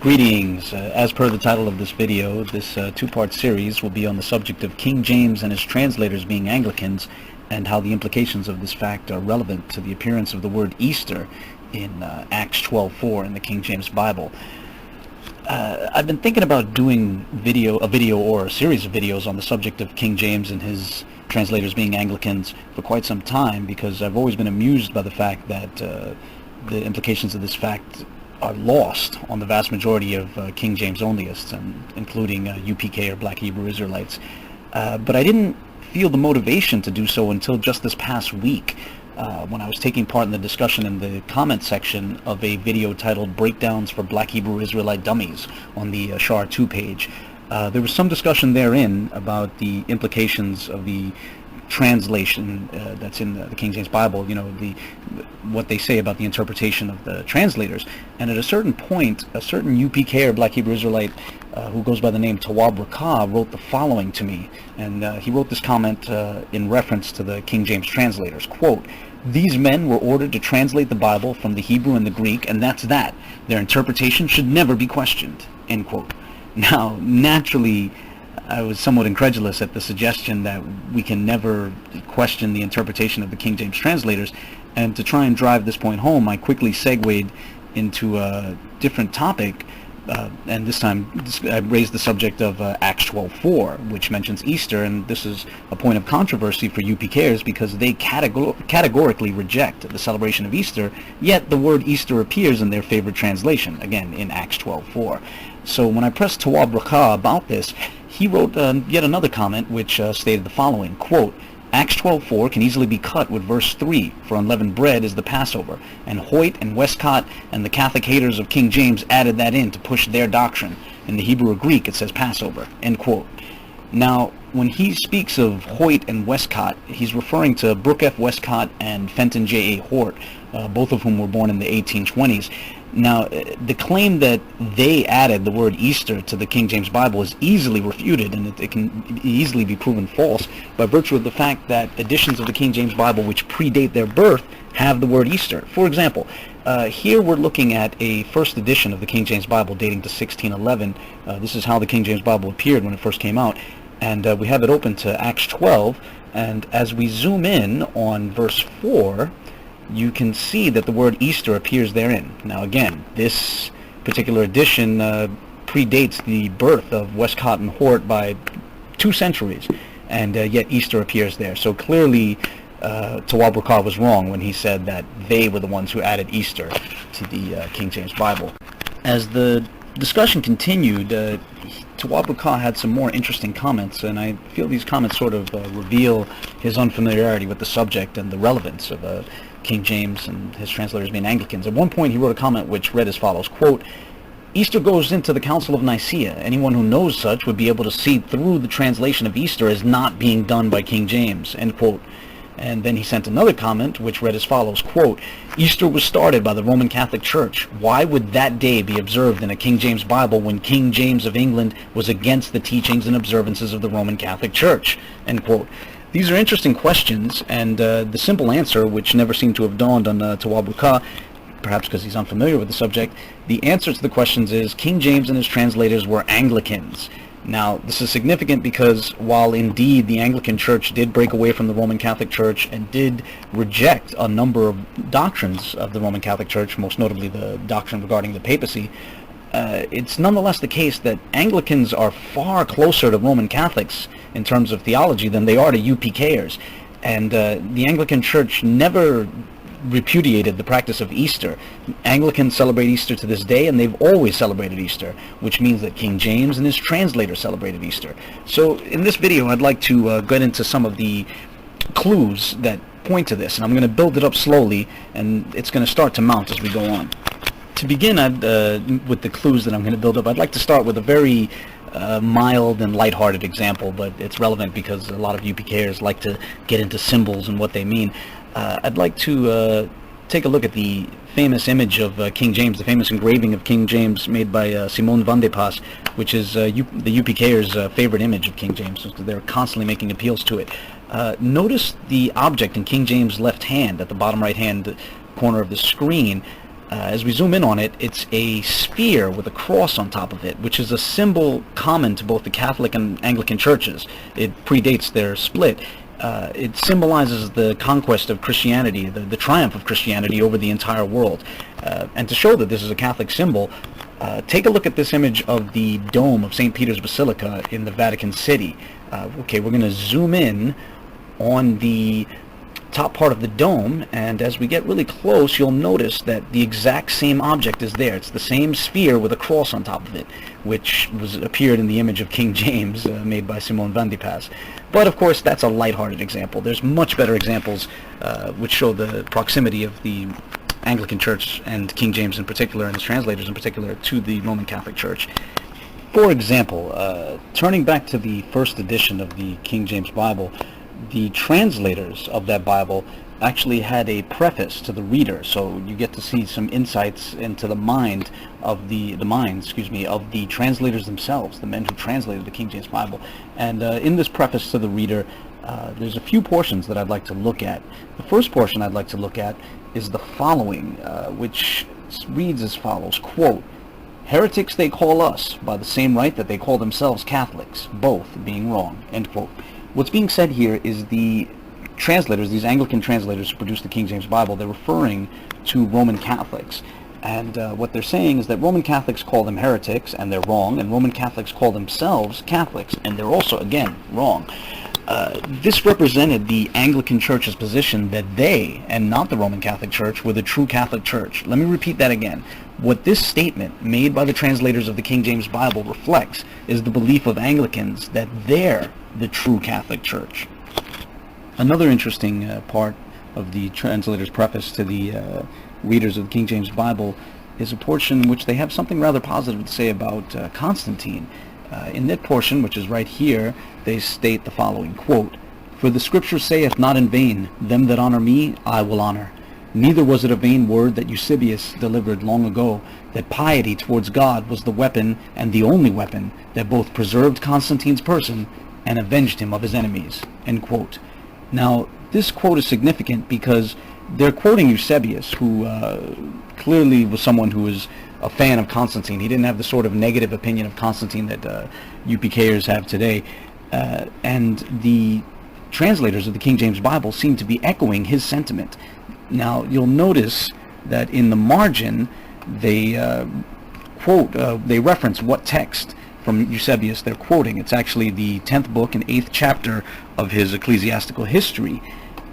Greetings. As per the title of this video, this two-part series will be on the subject of King James and his translators being Anglicans, and how the implications of this fact are relevant to the appearance of the word Easter in Acts 12:4 in the King James Bible. I've been thinking about doing a video or a series of videos on the subject of King James and his translators being Anglicans for quite some time, because I've always been amused by the fact that the implications of this fact are lost on the vast majority of King James onlyists, including UPK or Black Hebrew Israelites. But I didn't feel the motivation to do so until just this past week, when I was taking part in the discussion in the comment section of a video titled Breakdowns for Black Hebrew Israelite Dummies on the Shar 2 page. There was some discussion therein about the implications of the translation that's in the King James Bible, what they say about the interpretation of the translators. And at a certain point, a certain UPK or Black Hebrew Israelite who goes by the name Tawab Rakah wrote the following to me. And he wrote this comment in reference to the King James translators. Quote, "These men were ordered to translate the Bible from the Hebrew and the Greek, and that's that. Their interpretation should never be questioned." End quote. Now, naturally, I was somewhat incredulous at the suggestion that we can never question the interpretation of the King James translators, and to try and drive this point home, I quickly segued into a different topic, and this time I raised the subject of Acts 12:4, which mentions Easter, and this is a point of controversy for UPKers because they categorically reject the celebration of Easter, yet the word Easter appears in their favorite translation, again in Acts 12:4. So when I pressed Tawab Rakah about this, he wrote yet another comment which stated the following, quote, "Acts 12:4 can easily be cut with verse 3, for unleavened bread is the Passover, and Hoyt and Westcott and the Catholic haters of King James added that in to push their doctrine. In the Hebrew or Greek it says Passover," end quote. Now, when he speaks of Hoyt and Westcott, he's referring to Brooke F. Westcott and Fenton J.A. Hort, both of whom were born in the 1820s. Now, the claim that they added the word Easter to the King James Bible is easily refuted, and it can easily be proven false by virtue of the fact that editions of the King James Bible which predate their birth have the word Easter. For example, here we're looking at a first edition of the King James Bible dating to 1611. This is how the King James Bible appeared when it first came out, and we have it open to Acts 12, and as we zoom in on verse 4, you can see that the word Easter appears therein. Now again, this particular edition predates the birth of Westcott and Hort by 2 centuries, and yet Easter appears there. So clearly Tawab Rakah was wrong when he said that they were the ones who added Easter to the King James Bible. As the discussion continued, Tawab Rakah had some more interesting comments, and I feel these comments sort of reveal his unfamiliarity with the subject and the relevance of King James and his translators being Anglicans. At one point he wrote a comment which read as follows, quote, "Easter goes into the Council of Nicaea. Anyone who knows such would be able to see through the translation of Easter as not being done by King James," end quote. And then he sent another comment which read as follows, quote, "Easter was started by the Roman Catholic Church. Why would that day be observed in a King James Bible when King James of England was against the teachings and observances of the Roman Catholic Church?" End quote. These are interesting questions, and the simple answer, which never seemed to have dawned on Tawab Rakah, perhaps because he's unfamiliar with the subject, the answer to the questions is King James and his translators were Anglicans. Now, this is significant because while indeed the Anglican Church did break away from the Roman Catholic Church and did reject a number of doctrines of the Roman Catholic Church, most notably the doctrine regarding the papacy, it's nonetheless the case that Anglicans are far closer to Roman Catholics in terms of theology than they are to UPKers. And the Anglican Church never repudiated the practice of Easter. Anglicans celebrate Easter to this day, and they've always celebrated Easter, which means that King James and his translators celebrated Easter. So in this video, I'd like to get into some of the clues that point to this, and I'm going to build it up slowly, and it's going to start to mount as we go on. To begin with the clues that I'm going to build up, I'd like to start with a very mild and lighthearted example, but it's relevant because a lot of UPKers like to get into symbols and what they mean. I'd like to take a look at the famous image of King James, the famous engraving of King James made by Simon van de Pas, which is the UPKers' favorite image of King James. They're constantly making appeals to it. Notice the object in King James' left hand at the bottom right hand corner of the screen. As we zoom in on it, it's a spear with a cross on top of it, which is a symbol common to both the Catholic and Anglican churches. It predates their split. It symbolizes the conquest of Christianity, the triumph of Christianity over the entire world. And to show that this is a Catholic symbol, take a look at this image of the dome of St. Peter's Basilica in the Vatican City. Okay, we're going to zoom in on the top part of the dome, and as we get really close, you'll notice that the exact same object is there. It's the same spear with a cross on top of it, which appeared in the image of King James, made by Simon van de Pas. But of course, that's a lighthearted example. There's much better examples which show the proximity of the Anglican Church and King James in particular, and his translators in particular, to the Roman Catholic Church. For example, turning back to the first edition of the King James Bible, the translators of that Bible actually had a preface to the reader, so you get to see some insights into the mind of the translators themselves, the men who translated the King James Bible. And in this preface to the reader, there's a few portions that I'd like to look at. The first portion I'd like to look at is the following, which reads as follows, quote, "Heretics they call us by the same right that they call themselves Catholics, both being wrong," end quote. What's being said here is the translators, these Anglican translators who produced the King James Bible, they're referring to Roman Catholics. And what they're saying is that Roman Catholics call them heretics, and they're wrong, and Roman Catholics call themselves Catholics, and they're also, again, wrong. This represented the Anglican Church's position that they, and not the Roman Catholic Church, were the true Catholic Church. Let me repeat that again. What this statement made by the translators of the King James Bible reflects is the belief of Anglicans that they're the true Catholic Church. Another interesting part of the translator's preface to the readers of the King James Bible is a portion in which they have something rather positive to say about Constantine. In that portion, which is right here, they state the following, quote, "For the Scripture saith not in vain, them that honor me I will honor. Neither was it a vain word that Eusebius delivered long ago, that piety towards God was the weapon and the only weapon that both preserved Constantine's person and avenged him of his enemies," end quote. Now, this quote is significant because they're quoting Eusebius, who clearly was someone who was a fan of Constantine. He didn't have the sort of negative opinion of Constantine that UPKers have today. And the translators of the King James Bible seem to be echoing his sentiment. Now, you'll notice that in the margin, they they reference what text from Eusebius they're quoting. It's actually the 10th book and 8th chapter of his ecclesiastical history.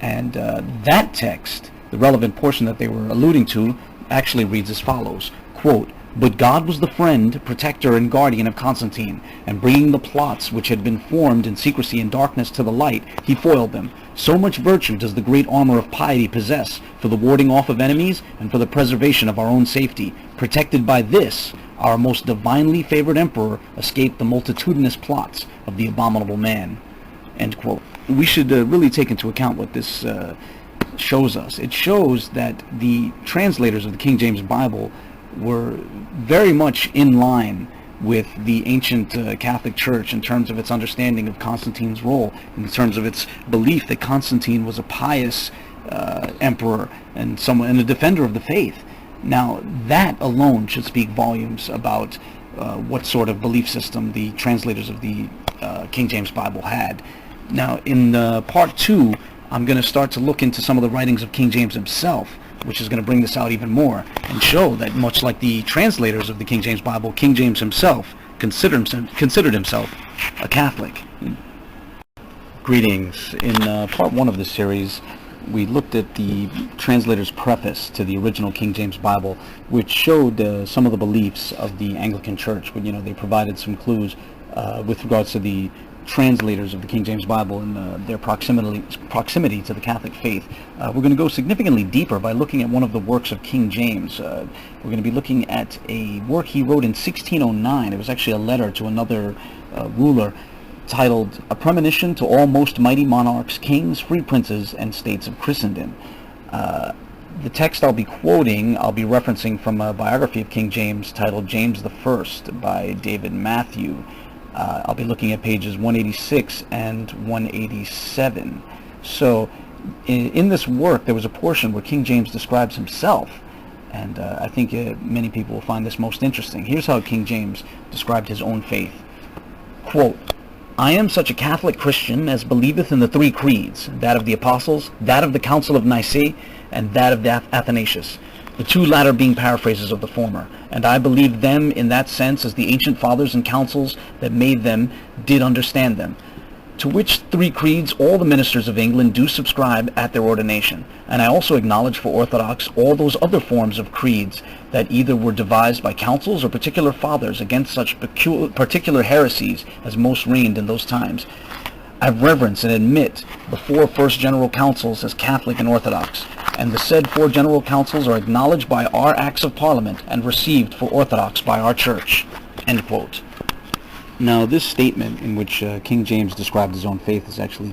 And that text, the relevant portion that they were alluding to, actually reads as follows, quote, "But God was the friend, protector, and guardian of Constantine, and bringing the plots which had been formed in secrecy and darkness to the light, he foiled them. So much virtue does the great armor of piety possess for the warding off of enemies and for the preservation of our own safety. Protected by this, our most divinely favored emperor escaped the multitudinous plots of the abominable man," end quote. We should really take into account what this shows us. It shows that the translators of the King James Bible were very much in line with the ancient Catholic Church in terms of its understanding of Constantine's role, in terms of its belief that Constantine was a pious emperor and a defender of the faith. Now, that alone should speak volumes about what sort of belief system the translators of the King James Bible had. Now, in part 2, I'm going to start to look into some of the writings of King James himself, which is going to bring this out even more and show that much like the translators of the King James Bible, King James himself considered himself a Catholic. Greetings. In part 1 of this series, we looked at the translator's preface to the original King James Bible, which showed some of the beliefs of the Anglican Church. But, they provided some clues with regards to the translators of the King James Bible and their proximity to the Catholic faith. We're going to go significantly deeper by looking at one of the works of King James. We're going to be looking at a work he wrote in 1609. It was actually a letter to another ruler titled "A Premonition to All Most Mighty Monarchs, Kings, Free Princes, and States of Christendom." The text I'll be quoting, I'll be referencing from a biography of King James titled James the First by David Matthew. I'll be looking at pages 186 and 187. So in this work, there was a portion where King James describes himself And I think many people will find this most interesting. Here's how King James described his own faith. Quote, "I am such a Catholic Christian as believeth in the three creeds, that of the Apostles, that of the Council of Nicaea, and that of Athanasius, the two latter being paraphrases of the former. And I believe them in that sense as the ancient fathers and councils that made them did understand them. To which three creeds all the ministers of England do subscribe at their ordination. And I also acknowledge for Orthodox all those other forms of creeds that either were devised by councils or particular fathers against such particular heresies as most reigned in those times. I reverence and admit the four first general councils as Catholic and Orthodox, and the said four general councils are acknowledged by our acts of parliament and received for Orthodox by our church." End quote. Now, this statement in which King James described his own faith is actually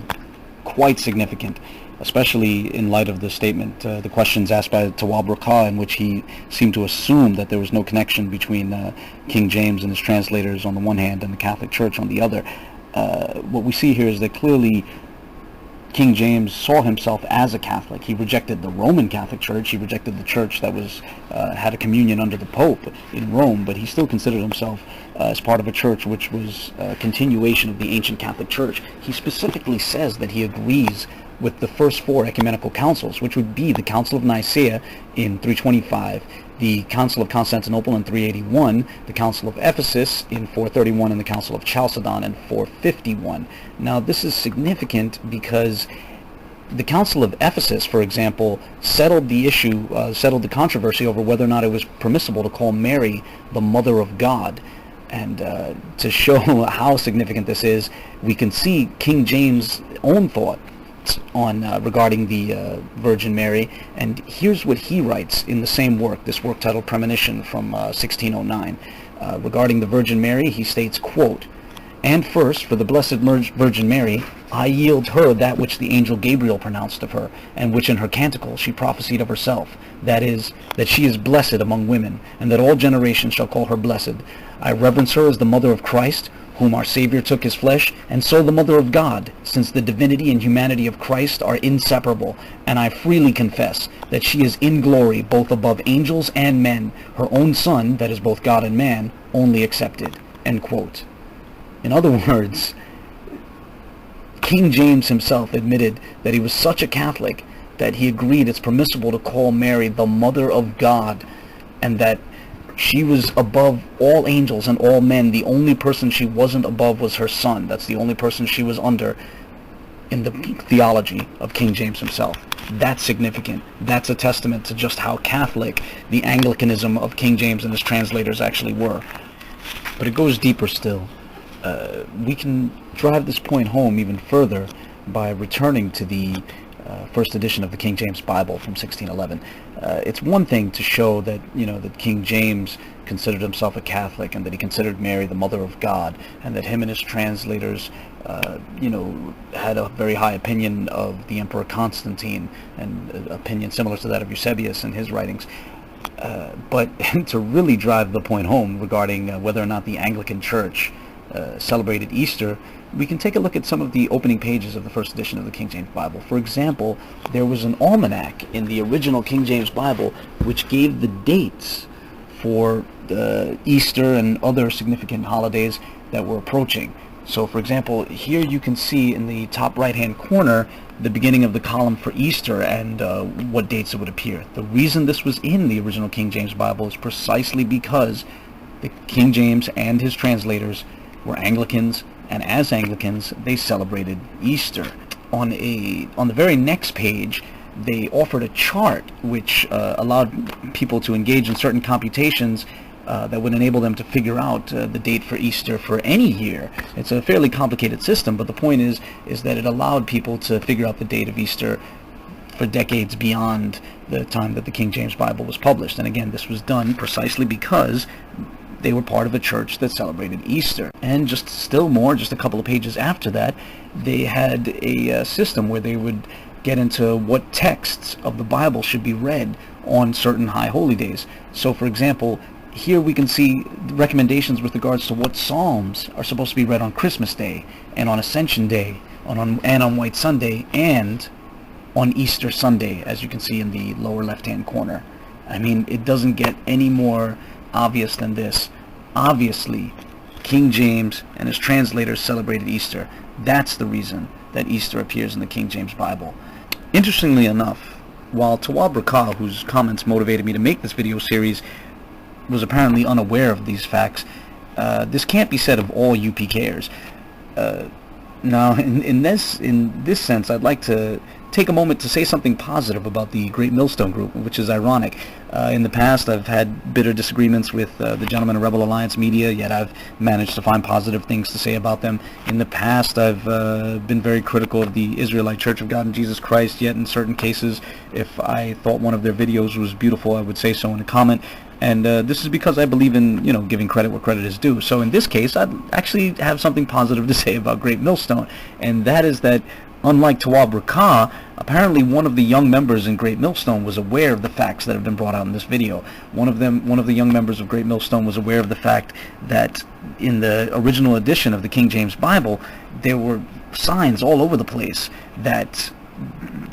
quite significant, especially in light of the statement, the questions asked by Tawab Rakah, in which he seemed to assume that there was no connection between King James and his translators on the one hand and the Catholic Church on the other. What we see here is that clearly King James saw himself as a Catholic. He rejected the Roman Catholic Church. He rejected the church that was had a communion under the Pope in Rome, but he still considered himself as part of a church which was a continuation of the ancient Catholic Church. He specifically says that he agrees with the first four ecumenical councils, which would be the Council of Nicaea in 325, the Council of Constantinople in 381, the Council of Ephesus in 431, and the Council of Chalcedon in 451. Now, this is significant because the Council of Ephesus, for example, settled the issue, settled the controversy over whether or not it was permissible to call Mary the Mother of God. And to show how significant this is, we can see King James' own thought on regarding the Virgin Mary, and here's what he writes in the same work, this work titled Premonition from 1609. Regarding the Virgin Mary, he states, quote, "And first, for the Blessed Virgin Mary, I yield her that which the angel Gabriel pronounced of her, and which in her canticle she prophesied of herself, that is, that she is blessed among women, and that all generations shall call her blessed. I reverence her as the mother of Christ, whom our Savior took his flesh, and so the mother of God, since the divinity and humanity of Christ are inseparable, and I freely confess that she is in glory both above angels and men, her own Son, that is both God and man, only excepted." End quote. In other words, King James himself admitted that he was such a Catholic that he agreed it's permissible to call Mary the Mother of God, and that she was above all angels and all men. The only person she wasn't above was her Son. That's the only person she was under in the theology of King James himself. That's significant. That's a testament to just how Catholic the Anglicanism of King James and his translators actually were. But it goes deeper still. We can drive this point home even further by returning to the first edition of the King James Bible from 1611. It's one thing to show that, that King James considered himself a Catholic and that he considered Mary the Mother of God, and that him and his translators, had a very high opinion of the Emperor Constantine, and an opinion similar to that of Eusebius in his writings. But to really drive the point home regarding whether or not the Anglican Church celebrated Easter, we can take a look at some of the opening pages of the first edition of the King James Bible. For example, there was an almanac in the original King James Bible which gave the dates for Easter and other significant holidays that were approaching. So, for example, here you can see in the top right-hand corner the beginning of the column for Easter and what dates it would appear. The reason this was in the original King James Bible is precisely because the King James and his translators were Anglicans, and as Anglicans, they celebrated Easter. On the very next page, they offered a chart which allowed people to engage in certain computations that would enable them to figure out the date for Easter for any year. It's a fairly complicated system, but the point is that it allowed people to figure out the date of Easter for decades beyond the time that the King James Bible was published. And again, this was done precisely because they were part of a church that celebrated Easter. And just a couple of pages after that, they had a system where they would get into what texts of the Bible should be read on certain high holy days. So, for example, here we can see recommendations with regards to what psalms are supposed to be read on Christmas Day, and on Ascension Day, and on White Sunday, and on Easter Sunday, as you can see in the lower left-hand corner. I mean, it doesn't get any more obvious than this. Obviously, King James and his translators celebrated Easter. That's the reason that Easter appears in the King James Bible. Interestingly enough, while Tawab Rakah, whose comments motivated me to make this video series, was apparently unaware of these facts, this can't be said of all UPKers. Now, in this sense, I'd like to take a moment to say something positive about the Great Millstone Group, which is ironic. In the past, I've had bitter disagreements with the gentlemen of Rebel Alliance Media, yet I've managed to find positive things to say about them. In the past, I've been very critical of the Israelite Church of God in Jesus Christ, yet in certain cases, if I thought one of their videos was beautiful, I would say so in a comment. And this is because I believe in, giving credit where credit is due. So in this case, I'd actually have something positive to say about Great Millstone, and that is that, unlike Tawab Rakah, apparently one of the young members in Great Millstone was aware of the facts that have been brought out in this video. One of the young members of Great Millstone was aware of the fact that in the original edition of the King James Bible, there were signs all over the place that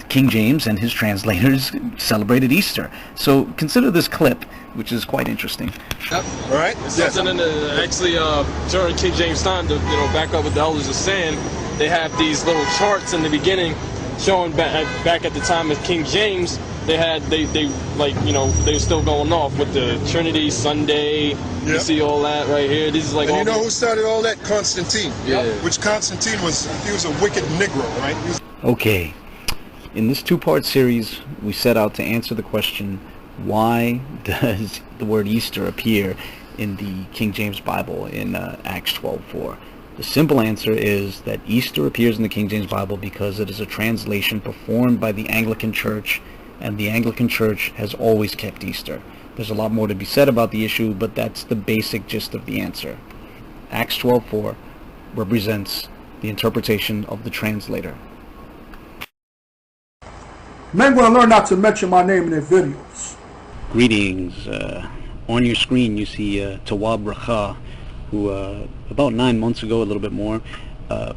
King James and his translators celebrated Easter. So consider this clip, which is quite interesting. Yep. All right. Something actually during King James time, to back up what the elders are saying, they have these little charts in the beginning showing back at the time of King James. They were still going off with the Trinity Sunday. Yep. You see all that right here. This is like. And who started all that? Constantine. Yeah. Which Constantine was a wicked Negro, right? Okay. In this two-part series, we set out to answer the question, why does the word Easter appear in the King James Bible in Acts 12:4? The simple answer is that Easter appears in the King James Bible because it is a translation performed by the Anglican Church, and the Anglican Church has always kept Easter. There's a lot more to be said about the issue, but that's the basic gist of the answer. Acts 12:4 represents the interpretation of the translator. Men going to learn not to mention my name in their videos. Greetings. On your screen you see Tawab Rakah, who about 9 months ago, a little bit more,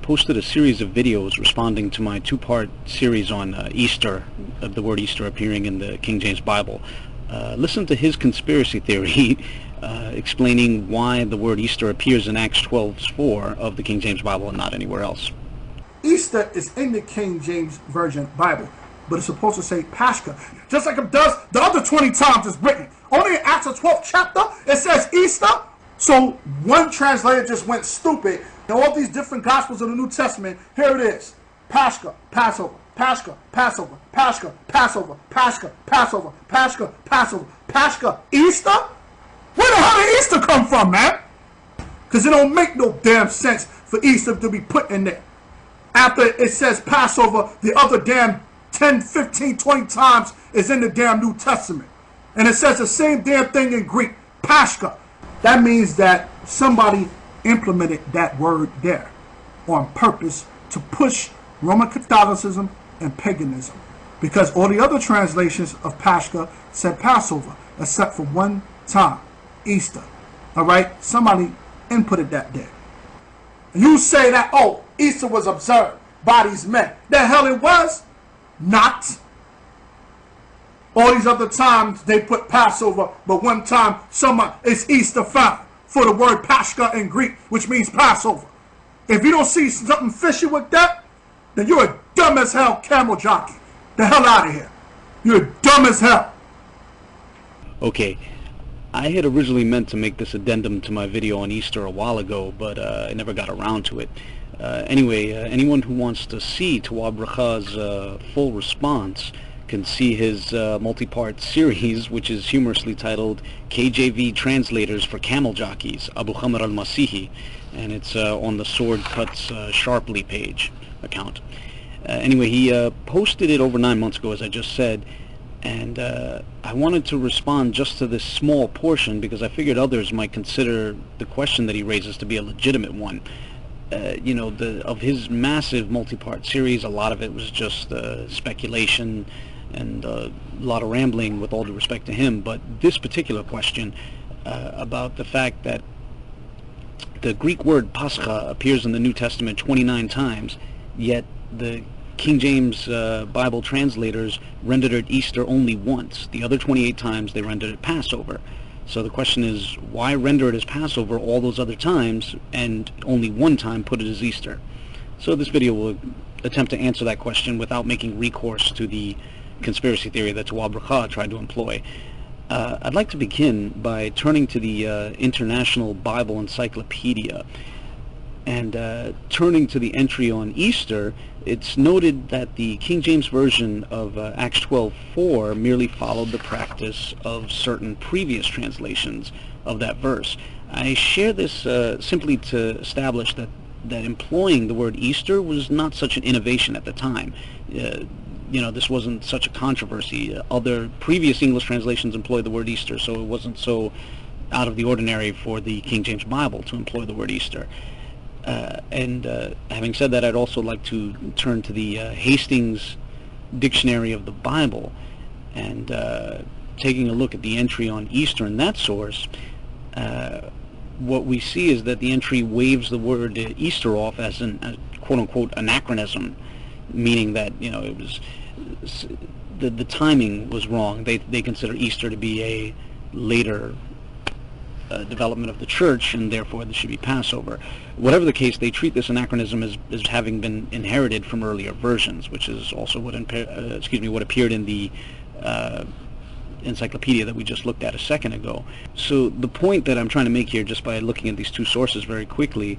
posted a series of videos responding to my two-part series on Easter, the word Easter appearing in the King James Bible. Listen to his conspiracy theory explaining why the word Easter appears in Acts 12:4 of the King James Bible and not anywhere else. Easter is in the King James Version Bible, but it's supposed to say Pascha, just like it does the other 20 times it's written. Only in Acts 12th chapter it says Easter. So one translator just went stupid. In all these different Gospels of the New Testament, here it is: Pascha, Passover, Pascha, Passover, Pascha, Passover, Pascha, Passover, Pascha, Passover, Pascha, Easter. Where the hell did Easter come from, man? Because it don't make no damn sense for Easter to be put in there. After it says Passover, the other damn 10, 15, 20 times is in the damn New Testament. And it says the same damn thing in Greek, Pascha. That means that somebody implemented that word there on purpose to push Roman Catholicism and paganism. Because all the other translations of Pascha said Passover, except for one time, Easter. Alright? Somebody inputted that there. You say that, oh, Easter was observed by these men. The hell it was not. All these other times they put Passover, but one time it's Easter found for the word Pascha in Greek, which means Passover. If you don't see something fishy with that, then you're a dumb as hell camel jockey. The hell out of here. You're dumb as hell. Okay. I had originally meant to make this addendum to my video on Easter a while ago, but I never got around to it. Anyway, anyone who wants to see Tawab Rakah's full response can see his multi-part series, which is humorously titled KJV Translators for Camel Jockeys, Abu Khamr al-Masihi, and it's on the Sword Cuts Sharply page account. Anyway, he posted it over 9 months ago, as I just said, and I wanted to respond just to this small portion because I figured others might consider the question that he raises to be a legitimate one. Of his massive multi-part series, a lot of it was just speculation and a lot of rambling, with all due respect to him. But this particular question about the fact that the Greek word Pascha appears in the New Testament 29 times, yet the King James Bible translators rendered it Easter only once. The other 28 times they rendered it Passover. So the question is, why render it as Passover all those other times and only one time put it as Easter? So this video will attempt to answer that question without making recourse to the conspiracy theory that Tawab Rakha tried to employ. I'd like to begin by turning to the International Bible Encyclopedia. And turning to the entry on Easter, it's noted that the King James Version of Acts 12:4 merely followed the practice of certain previous translations of that verse. I share this simply to establish that employing the word Easter was not such an innovation at the time. This wasn't such a controversy. Other previous English translations employed the word Easter, so it wasn't so out of the ordinary for the King James Bible to employ the word Easter. Having said that, I'd also like to turn to the Hastings Dictionary of the Bible, and taking a look at the entry on Easter in that source, what we see is that the entry waves the word Easter off as a quote-unquote anachronism, meaning that it was the timing was wrong. They consider Easter to be a later development of the church, and therefore there should be Passover. Whatever the case, they treat this anachronism as having been inherited from earlier versions, which is also what appeared in the encyclopedia that we just looked at a second ago. So the point that I'm trying to make here, just by looking at these two sources very quickly,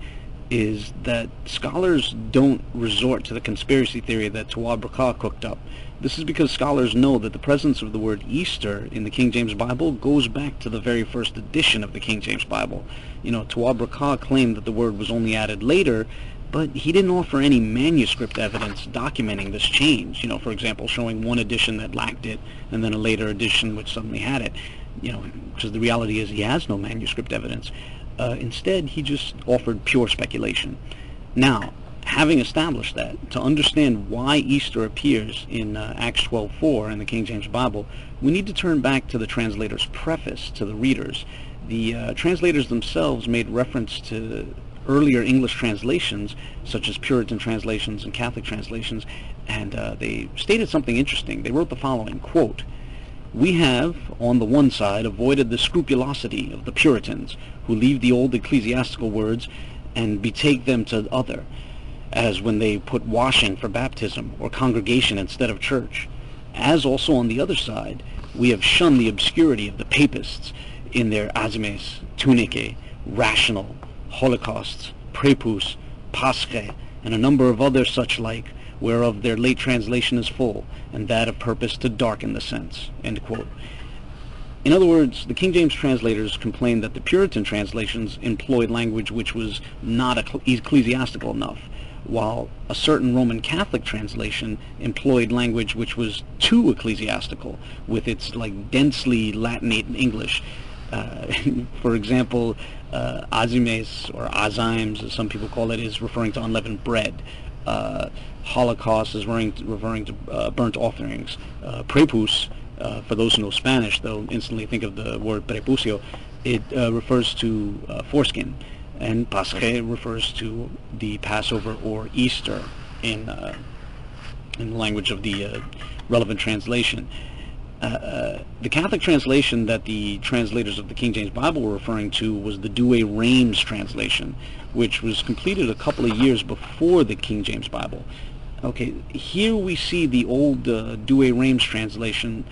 is that scholars don't resort to the conspiracy theory that Tawab Rakha cooked up. This is because scholars know that the presence of the word Easter in the King James Bible goes back to the very first edition of the King James Bible. Tawab Rakha claimed that the word was only added later, but he didn't offer any manuscript evidence documenting this change. For example, showing one edition that lacked it and then a later edition which suddenly had it. Because the reality is he has no manuscript evidence. Instead, he just offered pure speculation. Now, having established that, to understand why Easter appears in Acts 12:4 in the King James Bible, we need to turn back to the translator's preface to the readers. The translators themselves made reference to earlier English translations, such as Puritan translations and Catholic translations, and they stated something interesting. They wrote the following, quote, "We have, on the one side, avoided the scrupulosity of the Puritans, who leave the old ecclesiastical words and betake them to other, as when they put washing for baptism or congregation instead of church. As also on the other side, we have shunned the obscurity of the papists in their azimes, tunicae, rational, holocausts, prepus, paschae, and a number of other such like, whereof their late translation is full, and that of purpose to darken the sense." End quote. In other words, the King James translators complained that the Puritan translations employed language which was not ecclesiastical enough, while a certain Roman Catholic translation employed language which was too ecclesiastical, with its densely Latinate English. For example, azimes, or azimes as some people call it, is referring to unleavened bread. Holocaust is referring to burnt offerings. Prepus, for those who know Spanish, they'll instantly think of the word prepucio. It refers to foreskin, and Paschae refers to the Passover or Easter in the language of the relevant translation. The Catholic translation that the translators of the King James Bible were referring to was the Douay-Rheims translation, which was completed a couple of years before the King James Bible. Okay, here we see the old Douay-Rheims translation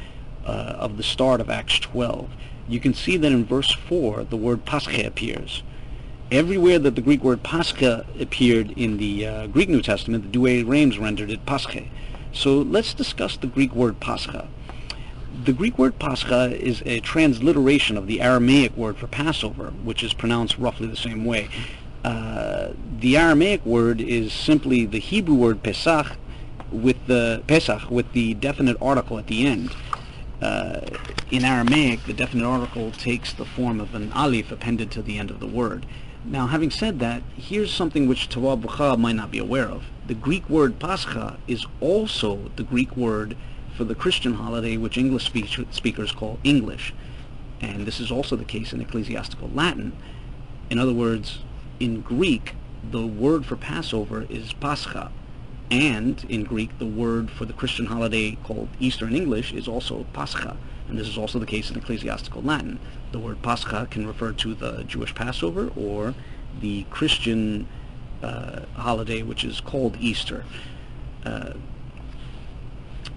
of the start of Acts 12. You can see that in verse 4 the word Pascha appears. Everywhere that the Greek word Pascha appeared in the Greek New Testament, the Douay-Rheims rendered it Paschae. So let's discuss the Greek word Pascha. The Greek word Pascha is a transliteration of the Aramaic word for Passover, which is pronounced roughly the same way. The Aramaic word is simply the Hebrew word Pesach with the definite article at the end. In Aramaic, the definite article takes the form of an aleph appended to the end of the word. Now, having said that, here's something which Tawab Rakha might not be aware of. The Greek word Pascha is also the Greek word for the Christian holiday which English speakers call English. And this is also the case in ecclesiastical Latin. In other words, in Greek, the word for Passover is Pascha, And in Greek, the word for the Christian holiday called Easter in English is also Pascha, and this is also the case in ecclesiastical Latin. The word Pascha can refer to the Jewish Passover or the Christian holiday, which is called Easter.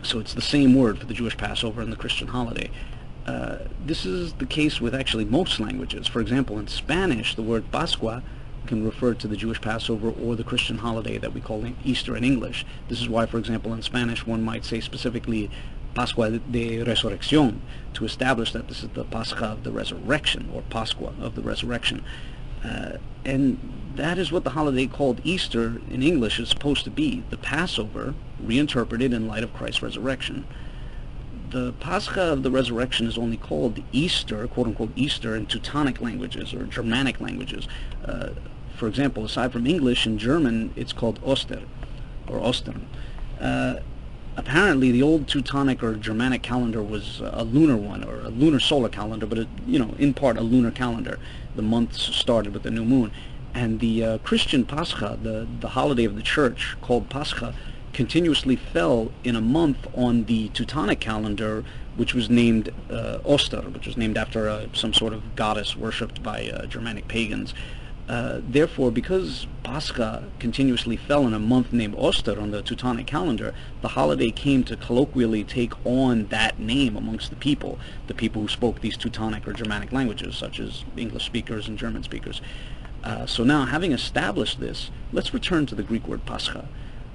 So it's the same word for the Jewish Passover and the Christian holiday. This is the case with actually most languages. For example, in Spanish, the word Pascua can refer to the Jewish Passover or the Christian holiday that we call Easter in English. This is why, for example, in Spanish one might say specifically Pascua de Resurrección, to establish that this is the Pascha of the resurrection, or Pascua of the resurrection. And that is what the holiday called Easter in English is supposed to be, the Passover reinterpreted in light of Christ's resurrection. The Pascha of the resurrection is only called Easter, quote-unquote Easter, in Teutonic languages or Germanic languages. For example, aside from English, in German it's called Oster, or Ostern. Apparently the old Teutonic or Germanic calendar was a lunar one, or a lunar solar calendar, but in part a lunar calendar. The months started with the new moon. And the Christian Pascha, the holiday of the church called Pascha, continuously fell in a month on the Teutonic calendar, which was named Oster, which was named after some sort of goddess worshipped by Germanic pagans. Therefore, because Pascha continuously fell in a month named Oster on the Teutonic calendar, the holiday came to colloquially take on that name amongst the people who spoke these Teutonic or Germanic languages, such as English speakers and German speakers. So now, having established this, let's return to the Greek word Pascha.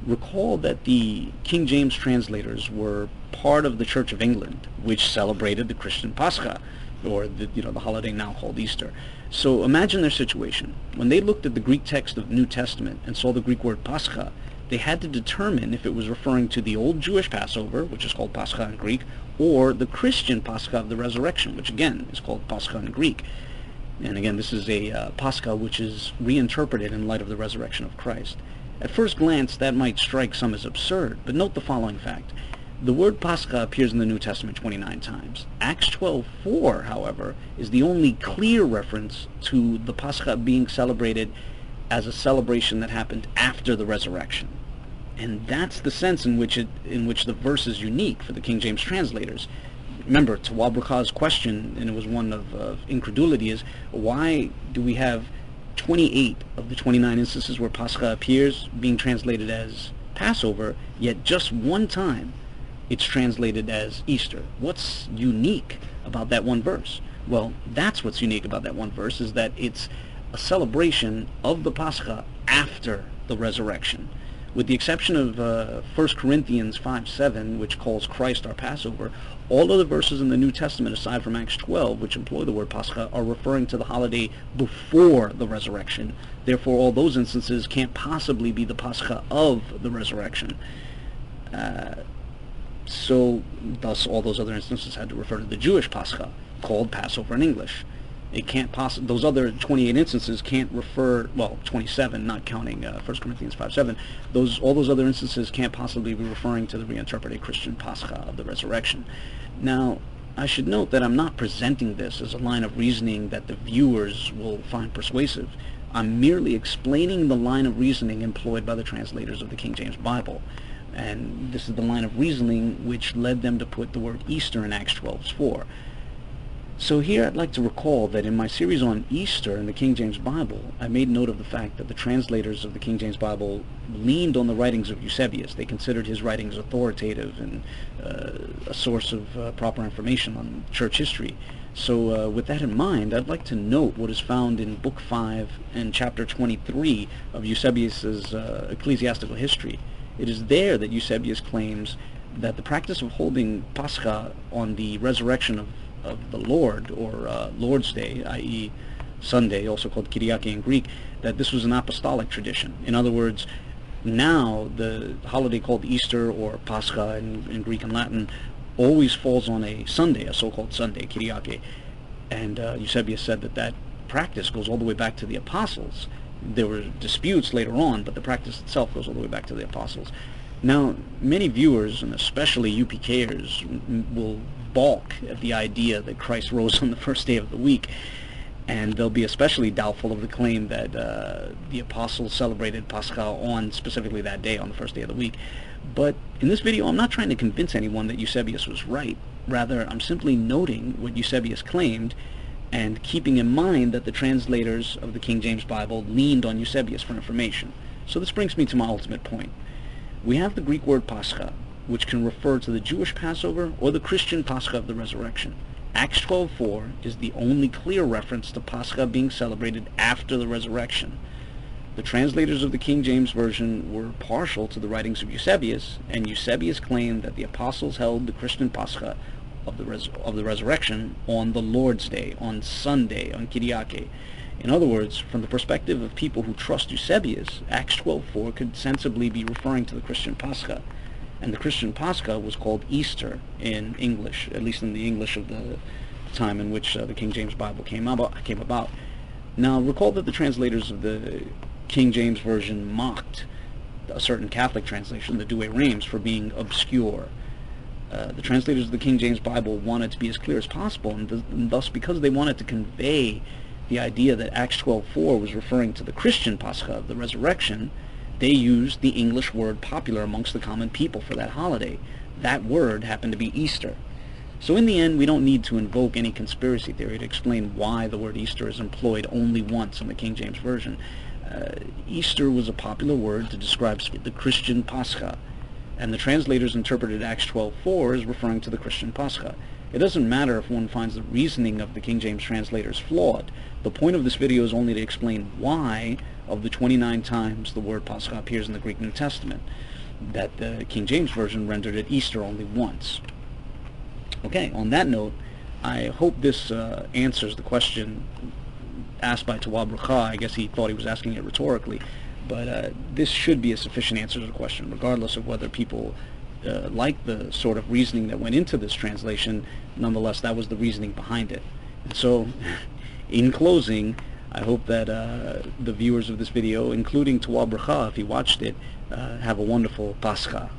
Recall that the King James translators were part of the Church of England, which celebrated the Christian Pascha, or the holiday now called Easter. So imagine their situation. When they looked at the Greek text of the New Testament and saw the Greek word Pascha, they had to determine if it was referring to the old Jewish Passover, which is called Pascha in Greek, or the Christian Pascha of the resurrection, which again is called Pascha in Greek. And again, this is a Pascha which is reinterpreted in light of the resurrection of Christ. At first glance, that might strike some as absurd, but note the following fact. The word Pascha appears in the New Testament 29 times. Acts 12:4, however, is the only clear reference to the Pascha being celebrated as a celebration that happened after the resurrection. And that's the sense in which the verse is unique for the King James translators. Remember, Tawabraka's question, and it was one of incredulity, is why do we have 28 of the 29 instances where Pascha appears being translated as Passover, yet just one time it's translated as Easter? What's unique about that one verse? Well, that's what's unique about that one verse, is that it's a celebration of the Pascha after the resurrection. With the exception of 1 Corinthians 5:7, which calls Christ our Passover, all other verses in the New Testament, aside from Acts 12, which employ the word Pascha, are referring to the holiday before the resurrection. Therefore, all those instances can't possibly be the Pascha of the resurrection. So, thus, all those other instances had to refer to the Jewish Pascha, called Passover in English. It can't those other 28 instances can't refer, well, 27, not counting 1 Corinthians 5:7. All those other instances can't possibly be referring to the reinterpreted Christian Pascha of the resurrection. Now, I should note that I'm not presenting this as a line of reasoning that the viewers will find persuasive. I'm merely explaining the line of reasoning employed by the translators of the King James Bible. And this is the line of reasoning which led them to put the word Easter in Acts 12:4. So here I'd like to recall that in my series on Easter in the King James Bible, I made note of the fact that the translators of the King James Bible leaned on the writings of Eusebius. They considered his writings authoritative and a source of proper information on church history. So with that in mind, I'd like to note what is found in Book 5 and Chapter 23 of Eusebius's Ecclesiastical History. It is there that Eusebius claims that the practice of holding Pascha on the resurrection of the Lord, or Lord's Day, i.e. Sunday, also called Kyriake in Greek, that this was an apostolic tradition. In other words, now the holiday called Easter, or Pascha in Greek and Latin, always falls on a Sunday, a so-called Sunday, Kyriake. And Eusebius said that practice goes all the way back to the apostles. There were disputes later on, but the practice itself goes all the way back to the apostles. Now, many viewers, and especially UPKers, will balk at the idea that Christ rose on the first day of the week. And they'll be especially doubtful of the claim that the apostles celebrated Pascha on specifically that day, on the first day of the week. But in this video, I'm not trying to convince anyone that Eusebius was right. Rather, I'm simply noting what Eusebius claimed and keeping in mind that the translators of the King James Bible leaned on Eusebius for information. So this brings me to my ultimate point. We have the Greek word Pascha, which can refer to the Jewish Passover or the Christian Pascha of the Resurrection. Acts 12:4 is the only clear reference to Pascha being celebrated after the resurrection. The translators of the King James Version were partial to the writings of Eusebius, and Eusebius claimed that the apostles held the Christian Pascha of the resurrection on the Lord's Day, on Sunday, on Kyriake. In other words, from the perspective of people who trust Eusebius, Acts 12:4 could sensibly be referring to the Christian Pascha. And the Christian Pascha was called Easter in English, at least in the English of the time in which the King James Bible came about. Now, recall that the translators of the King James Version mocked a certain Catholic translation, the Douay Rheims, for being obscure. The translators of the King James Bible wanted to be as clear as possible, and thus, because they wanted to convey the idea that Acts 12:4 was referring to the Christian Pascha of the resurrection, they used the English word popular amongst the common people for that holiday. That word happened to be Easter. So in the end, we don't need to invoke any conspiracy theory to explain why the word Easter is employed only once in the King James Version. Easter was a popular word to describe the Christian Pascha, and the translators interpreted Acts 12:4 as referring to the Christian Pascha. It doesn't matter if one finds the reasoning of the King James translators flawed. The point of this video is only to explain why, of the 29 times the word Pascha appears in the Greek New Testament, that the King James Version rendered it Easter only once. Okay, on that note, I hope this answers the question asked by Tawab Rakha. I guess he thought he was asking it rhetorically, but this should be a sufficient answer to the question, regardless of whether people like the sort of reasoning that went into this translation. Nonetheless, that was the reasoning behind it. And so, in closing, I hope that the viewers of this video, including Tawab Rakha, if he watched it, have a wonderful Pascha.